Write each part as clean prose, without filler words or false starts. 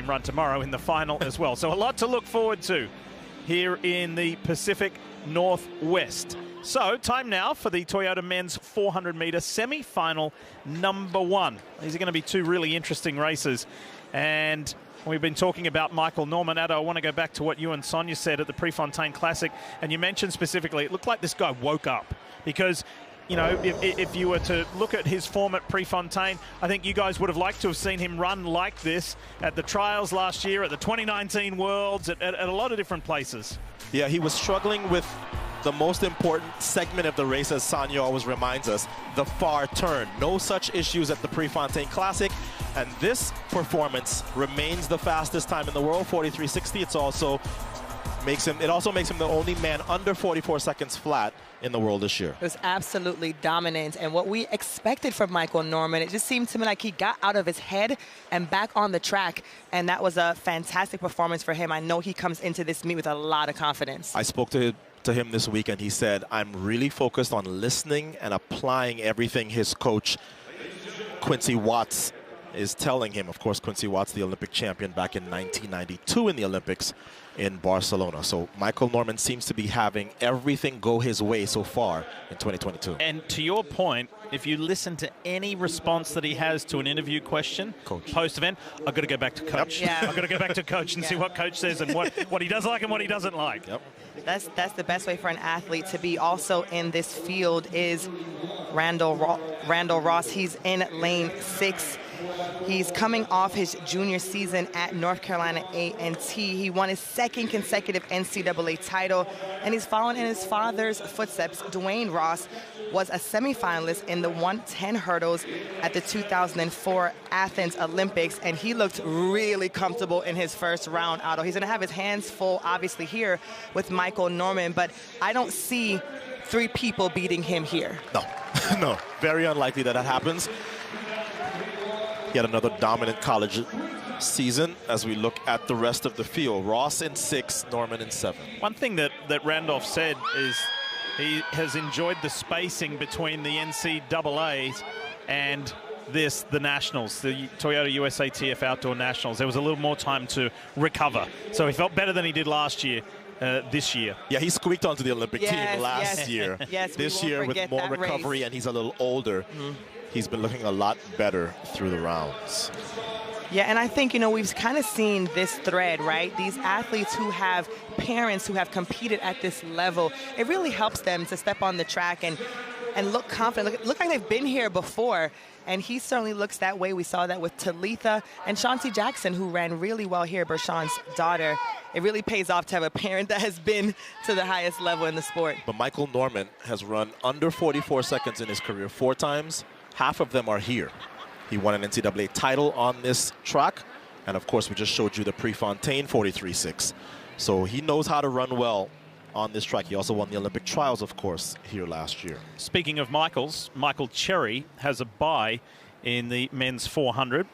him run tomorrow in the final as well. So a lot to look forward to here in the Pacific Northwest. So time now for the Toyota men's 400-meter semi-final number 1. These are going to be two really interesting races. And we've been talking about Michael Norman. Addo, I want to go back to what you and Sonia said at the Prefontaine Classic. And you mentioned specifically, it looked like this guy woke up. Because, you know, if you were to look at his form at Prefontaine, I think you guys would have liked to have seen him run like this at the trials last year, at the 2019 Worlds, at a lot of different places. Yeah, he was struggling with the most important segment of the race, as Sonia always reminds us, the far turn. No such issues at the Prefontaine Classic, and this performance remains the fastest time in the world, 43.60. It also makes him the only man under 44 seconds flat in the world this year. It was absolutely dominant, and what we expected from Michael Norman, it just seemed to me like he got out of his head and back on the track, and that was a fantastic performance for him. I know he comes into this meet with a lot of confidence. I spoke to him this week, and he said, I'm really focused on listening and applying everything his coach Quincy Watts is telling him. Of course, Quincy Watts, the Olympic champion back in 1992 in the Olympics in Barcelona. So Michael Norman seems to be having everything go his way so far in 2022. And to your point, if you listen to any response that he has to an interview question, post-event, I've got to go back to coach. Yep. Yeah. I've got to go back to coach and see what coach says and what he does like and what he doesn't like. Yep. That's the best way for an athlete to be. Also in this field is Randall Ross. He's in lane 6. He's coming off his junior season at North Carolina A&T. He won his second consecutive NCAA title, and he's following in his father's footsteps. Dwayne Ross was a semifinalist in the 110 hurdles at the 2004 Athens Olympics, and he looked really comfortable in his first round, Otto. He's going to have his hands full, obviously, here with Michael Norman, but I don't see 3 people beating him here. No, no, very unlikely that happens. He had another dominant college season as we look at the rest of the field. Ross in 6, Norman in 7. One thing that Randolph said is he has enjoyed the spacing between the NCAAs and the Nationals, the Toyota USATF Outdoor Nationals. There was a little more time to recover. So he felt better than he did last year. This year. Yeah, he squeaked onto the Olympic team last year. Yes, this year with more recovery and he's a little older. He's been looking a lot better through the rounds. Yeah, and I think, you know, we've kind of seen this thread, right? These athletes who have parents who have competed at this level, it really helps them to step on the track and look confident, look like they've been here before. And he certainly looks that way. We saw that with Talitha and Shanti Jackson, who ran really well here, Bershon's daughter. It really pays off to have a parent that has been to the highest level in the sport. But Michael Norman has run under 44 seconds in his career 4 times. Half of them are here. He won an NCAA title on this track. And of course, we just showed you the Prefontaine 43.6. So he knows how to run well on this track. He also won the Olympic trials, of course, here last year. Speaking of Michaels, Michael Cherry has a bye in the men's 400,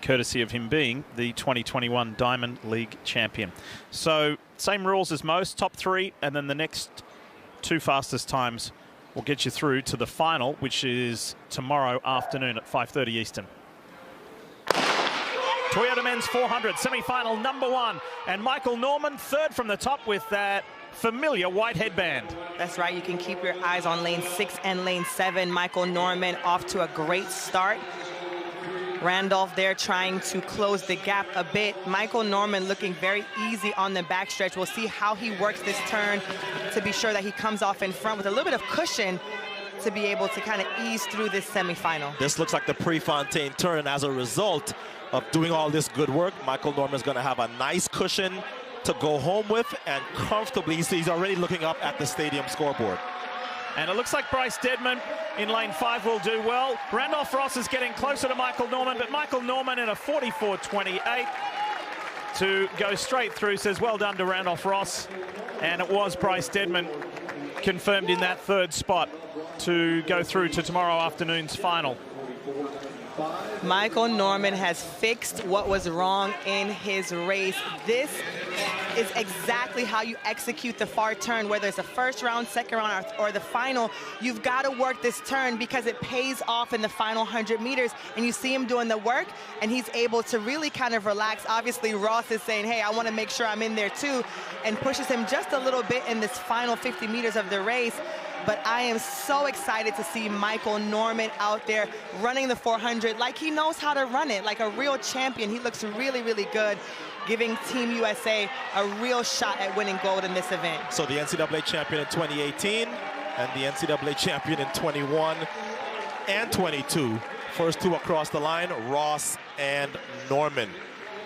courtesy of him being the 2021 Diamond League champion. So same rules as most, top 3, and then the next 2 fastest times will get you through to the final, which is tomorrow afternoon at 5:30 Eastern. Toyota men's 400 semi-final number 1, and Michael Norman 3rd from the top with that familiar white headband. That's right. You can keep your eyes on lane 6 and lane 7. Michael Norman off to a great start. Randolph there trying to close the gap a bit. Michael Norman looking very easy on the backstretch. We'll see how he works this turn to be sure that he comes off in front with a little bit of cushion to be able to kind of ease through this semifinal. This looks like the Prefontaine turn, and as a result of doing all this good work, Michael Norman's going to have a nice cushion to go home with, and comfortably he's already looking up at the stadium scoreboard. And it looks like Bryce Deadman in lane 5 will do well. Randolph Ross is getting closer to Michael Norman, but Michael Norman in a 44.28 to go straight through, says well done to Randolph Ross. And it was Bryce Deadman confirmed in that 3rd spot to go through to tomorrow afternoon's final. Michael Norman has fixed what was wrong in his race. This is exactly how you execute the far turn, whether it's the first round, second round, or the final. You've got to work this turn because it pays off in the final 100 meters. And you see him doing the work, and he's able to really kind of relax. Obviously, Ross is saying, hey, I want to make sure I'm in there too, and pushes him just a little bit in this final 50 meters of the race. But I am so excited to see Michael Norman out there running the 400 like he knows how to run it, like a real champion. He looks really, really good, giving Team USA a real shot at winning gold in this event. So the NCAA champion in 2018 and the NCAA champion in 21 and 22. First two across the line, Ross and Norman.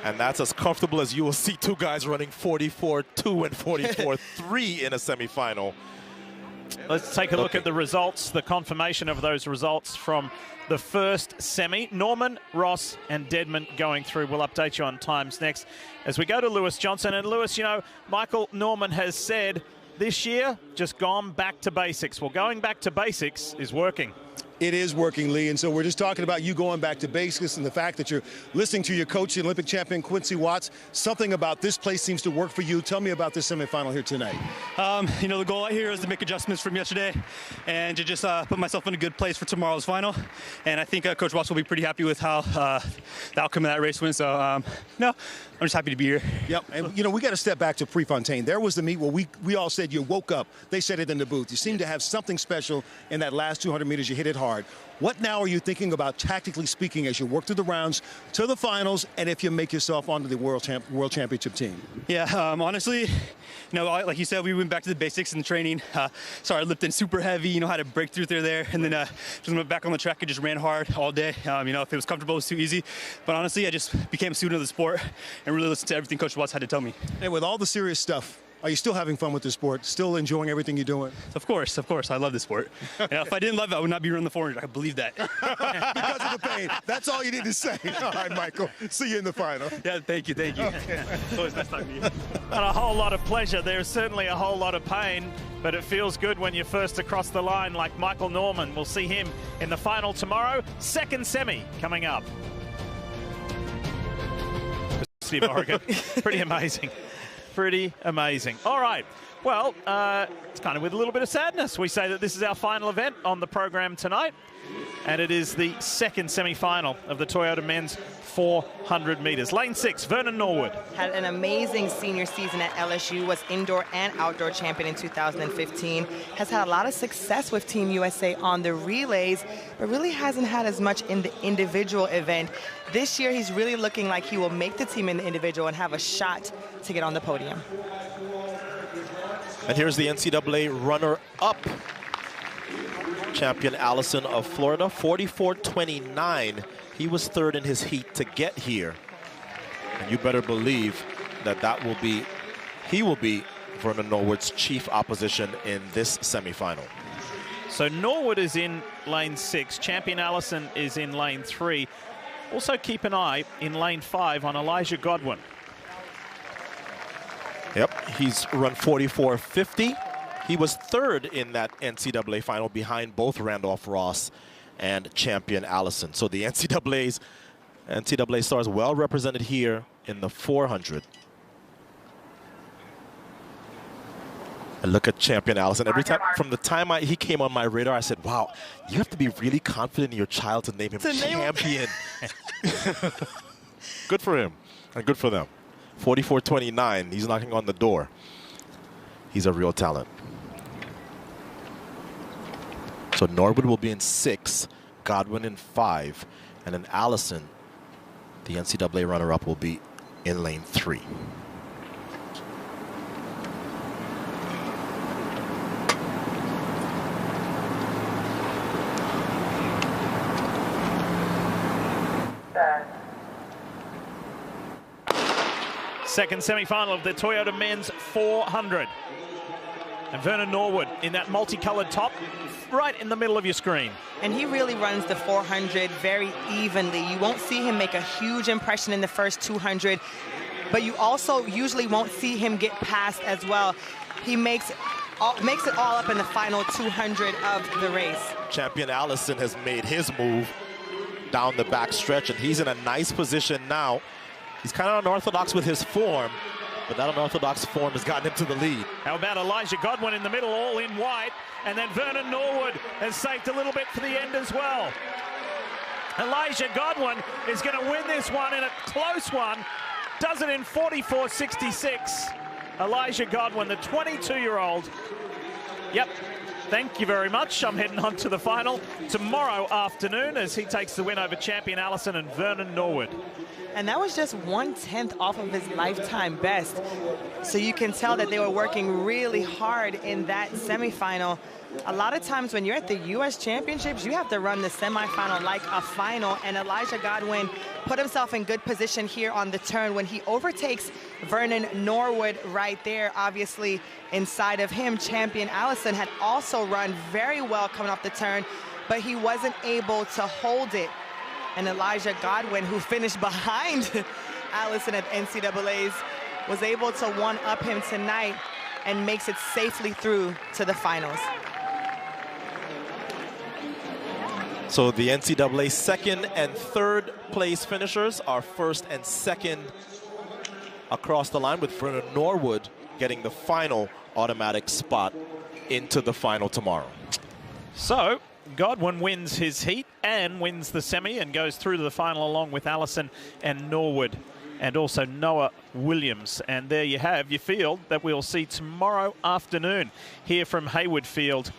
And that's as comfortable as you will see two guys running 44.2 and 44.3 in a semifinal. Let's take a look at the results, the confirmation of those results from the first semi. Norman, Ross, and Dedman going through. We'll update you on times next as we go to Lewis Johnson. And Lewis, you know, Michael Norman has said this year, just gone back to basics. Well, going back to basics is working. It is working, Lee, and so we're just talking about you going back to basics and the fact that you're listening to your coach, the Olympic champion Quincy Watts. Something about this place seems to work for you. Tell me about this semifinal here tonight. You know, the goal out here is to make adjustments from yesterday and to just put myself in a good place for tomorrow's final. And I think Coach Watts will be pretty happy with how the outcome of that race went. So, no, I'm just happy to be here. Yep, and you know, we got to step back to Prefontaine. There was the meet where we all said you woke up. They said it in the booth. You seem to have something special in that last 200 meters. You hit it hard. What now are you thinking about, tactically speaking, as you work through the rounds to the finals, and if you make yourself onto the World Championship team? Yeah, honestly, you know, like you said, we went back to the basics in the training. Started lifting super heavy, you know, had to break through there, and then just went back on the track and just ran hard all day. You know, if it was comfortable, it was too easy. But honestly, I just became a student of the sport and really listened to everything Coach Watts had to tell me. And with all the serious stuff, are you still having fun with the sport? Still enjoying everything you're doing? Of course. I love the sport. You know, if I didn't love it, I would not be running the 400. I can believe that. Because of the pain. That's all you need to say. All right, Michael. See you in the final. Yeah, thank you. Okay. It's always nice talking to you. Not a whole lot of pleasure. There's certainly a whole lot of pain, but it feels good when you're first across the line like Michael Norman. We'll see him in the final tomorrow. Second semi coming up. University of Oregon. Pretty amazing. Pretty amazing. All right. Well, it's kind of with a little bit of sadness. We say that this is our final event on the program tonight, and it is the second semi-final of the Toyota men's 400 meters. Lane 6, Vernon Norwood. Had an amazing senior season at LSU, was indoor and outdoor champion in 2015, has had a lot of success with Team USA on the relays, but really hasn't had as much in the individual event. This year, he's really looking like he will make the team in the individual and have a shot to get on the podium. And here's the NCAA runner-up. Champion Allison of Florida, 44.29. He was third in his heat to get here. And you better believe that he will be Vernon Norwood's chief opposition in this semifinal. So Norwood is in lane 6. Champion Allison is in lane 3. Also keep an eye in lane 5 on Elijah Godwin. Yep, he's run 44.50. He was third in that NCAA final behind both Randolph Ross and champion Allison. So the NCAA stars well represented here in the 400. And look at champion Allison. Every time, from the time he came on my radar, I said, wow, you have to be really confident in your child to name him champion. Good for him and good for them. 44.29, he's knocking on the door. He's a real talent. So Norwood will be in 6, Godwin in 5, and then Allison, the NCAA runner-up, will be in lane 3. Second semi-final of the Toyota men's 400. And Vernon Norwood in that multicolored top right in the middle of your screen. And he really runs the 400 very evenly. You won't see him make a huge impression in the first 200, but you also usually won't see him get past as well. He makes it all up in the final 200 of the race. Champion Allison has made his move down the back stretch, and he's in a nice position now. He's kind of unorthodox with his form, but that unorthodox form has gotten him to the lead. How about Elijah Godwin in the middle, all in white, and then Vernon Norwood has saved a little bit for the end as well. Elijah Godwin is going to win this one in a close one. Does it in 44.66. Elijah Godwin, the 22-year-old. Yep, thank you very much. I'm heading on to the final tomorrow afternoon as he takes the win over champion Allison and Vernon Norwood. And that was just 1/10 off of his lifetime best. So you can tell that they were working really hard in that semifinal. A lot of times when you're at the U.S. Championships, you have to run the semifinal like a final. And Elijah Godwin put himself in good position here on the turn when he overtakes Vernon Norwood right there. Obviously, inside of him, champion Allison had also run very well coming off the turn, but he wasn't able to hold it. And Elijah Godwin, who finished behind Allison at NCAA's, was able to one-up him tonight and makes it safely through to the finals. So the NCAA second and third place finishers are first and second across the line, with Vernon Norwood getting the final automatic spot into the final tomorrow. So Godwin wins his heat and wins the semi and goes through to the final along with Allison and Norwood and also Noah Williams. And there you have your field that we'll see tomorrow afternoon here from Hayward Field